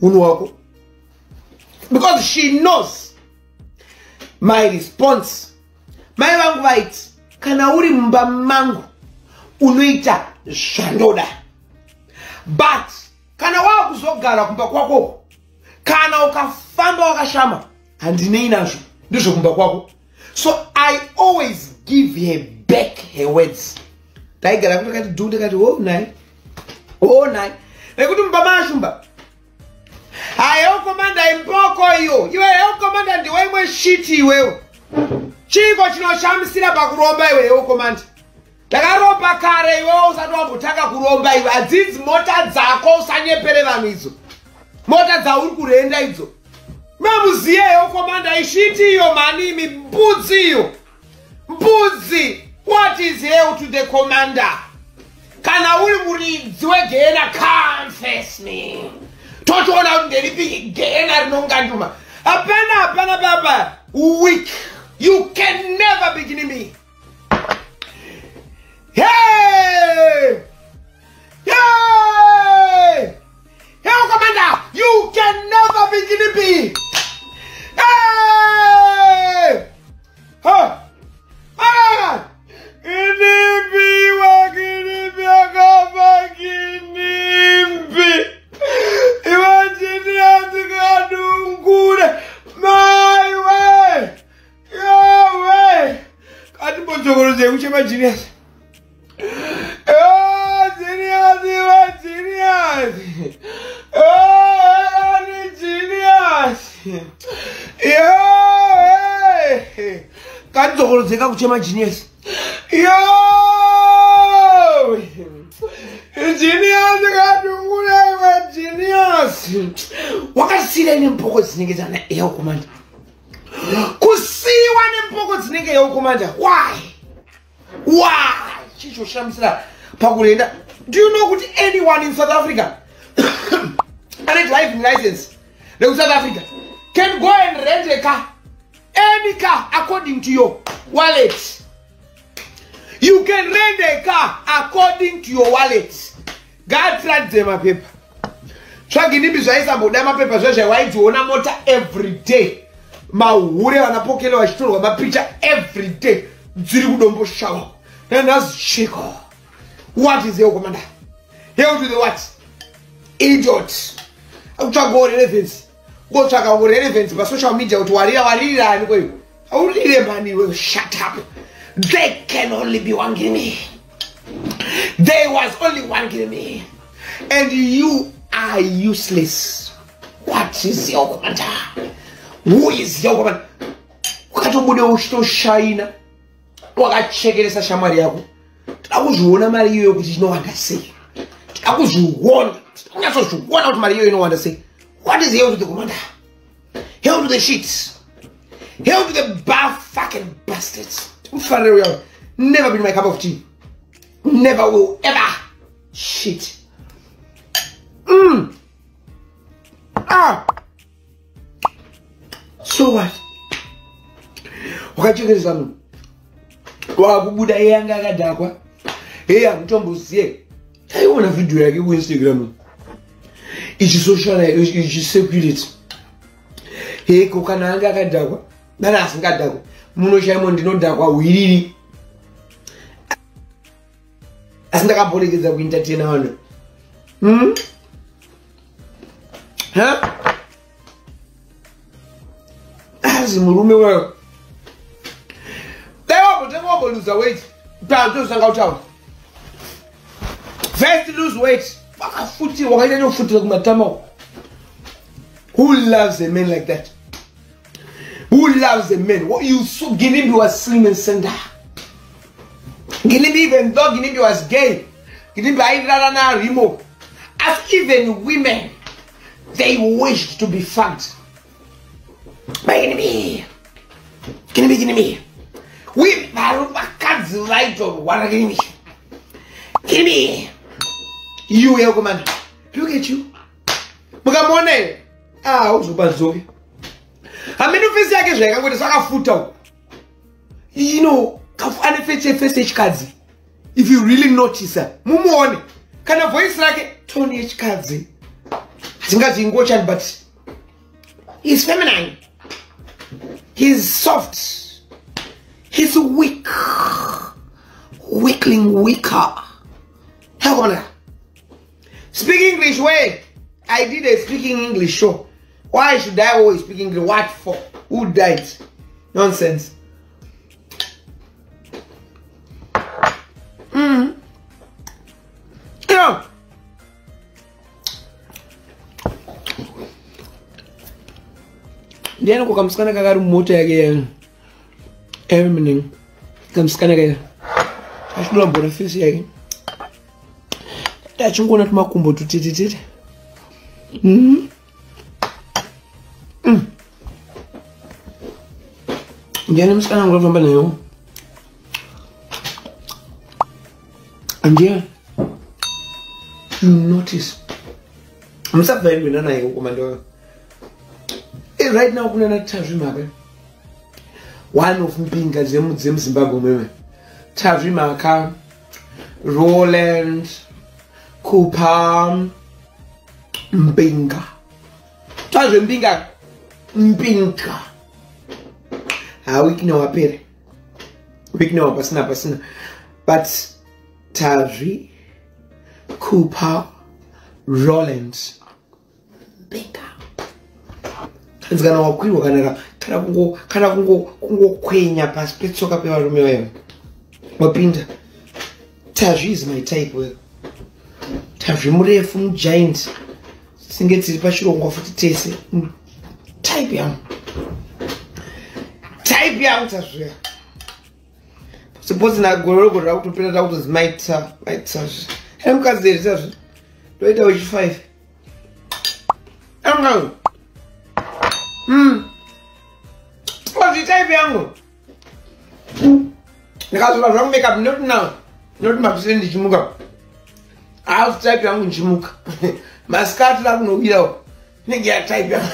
Unuwako. Because she knows my response. My wangu right. Kana uri mba mangu. Unuita shandoda. But kana waku zogala kumba kwako. Kana ukafamba wakashama. Andine inashu. Ndisho kumba kwako. So I always give her back her words. Taigala kutakati dunde kati oh nai. Oh nai. Nekutu mbama shumba. Ayo komanda impoko iyo. Iwe yo komanda ndiwe imwe shiti iweyo. Chiko chino chamisira pakuromba iwe yo komanda. Takaromba kare iwe usati wambotaka kuromba iwe. Adzidzi mota dzako usanyepere vanhu idzo. Mota dzauri kurenda idzo. Mamuziye yo komanda ishiti iyo manimi mbudzi iyo. Mbudzi. What is hell to the commander? Kana uri muridzi wegena confess me. Totoona nderipi gena rinonganduma. Apana baba. Weak. You can never begin me. Hey! Hey! Hey, commander! You can never begin me. Hey! Huh? Ah! Kinimbi wakinimbi akaba kinimbi. Imagine yatikadungure. My way. Your way. Kati bonjogoro ze uchema genius. Oh, genius. Oh, genius. Yo, kati bonjogoro ze uchema genius. Yo! Genius, genius! Wakasira ine mpoko dzinenge dzana eyo komanda. Kusiwa nempoko dzinenge eyo komanda. Why? Chicho shamisira pakurenda. Do you know kuti anyone in South Africa and a driving license in South Africa can go and rent a car, any car according to your wallet? You can rent a car according to your wallet. God tried them a paper. Tragini bizaisa modama paper so white to ona motor every day. Ma ure wanapokele wa shitoro wa picture every day. Ziri kudombo shawa. And that's shiko. What is your commander? Here to the what? Idiot. I'm trying to go relevance. Go check our relevance but social media to warrior and go. I will really money will shut up. There can only be one Guinea. There was only one Guinea. And you are useless. What is your commander? Who is your commander? Wakatobude ushito shaina. Wakachekelesa shamari yako. Takuzhuona mari yoyo kuti inowanda sei. Takuzhuona. Takuzhuona kuti mari yoyo inowanda sei. What is hell to the commander? Hell to the shit. Hell to the fucking bastards. Never been my cup of tea. Never will ever. Shit. So what? Wakachekeza mu. Wakubuda yanga akadakwa. Heya mtomboziye. Taiona video yake ku Instagram. Ichi social ichi circulate. He kokana anga akadakwa. Nana asingadakwa. Muno shaimo ndinodakwa wiriri. Asindakapolekeza ku entertain vanhu. Azi murume wewe. They lose weight. First lose weight. Who loves a man like that? Who loves a man? What you saw Guinea was slim and slender. Guinea even though Guinea was gay. Guinea removed. As even women, they wished to be fucked by enemy. Guinea. We are cats right on one Guinea. Guinea. You, your commander. Look at you. Mugamone. Uzubazoe. I mean, if it's like I'm going to say a foot out. You know, first cards. If you really notice, Mumone. Can a voice like Tony H. Kazi? but he's feminine. He's soft. He's weak. Weaker. Help on that. Speak English way. I did a speaking English show. Why should I always speak English? What for? Who died? Nonsense. Yeah. Ndiye kukamsikana kakari moto yake everything kamsikana kaya ashidula mbona face yake tachingona tumakumbo tutitititi ndiye msikana ngolofamba nayo ndiye you notice msafari wena naye ukomando right now kuna Tavrimaka, one of Mpinga Zem Zimbabwe, Tavrimaka, Roland, Cooper, Mpinga, Tavrimaka, Mpinga. We know a pair. We know a person, but Tavri, Cooper, Roland, Mpinga. It's gonna walk with kana kungo kwenya pasi petsoka pe varume vayo wapinda Tavri is my type well Tavri murefu mugiant singeti pachirongwa futi tese type yangu Tavri suppose na gorogora kutopenda ta kuti my Tavri emkazi Tavri toita which 5 amnga What's the type yangu? Because I don't make up not now. Not my percent chimuka. I have type yangu chimuka. Mascot la no video. Nigga type yangu.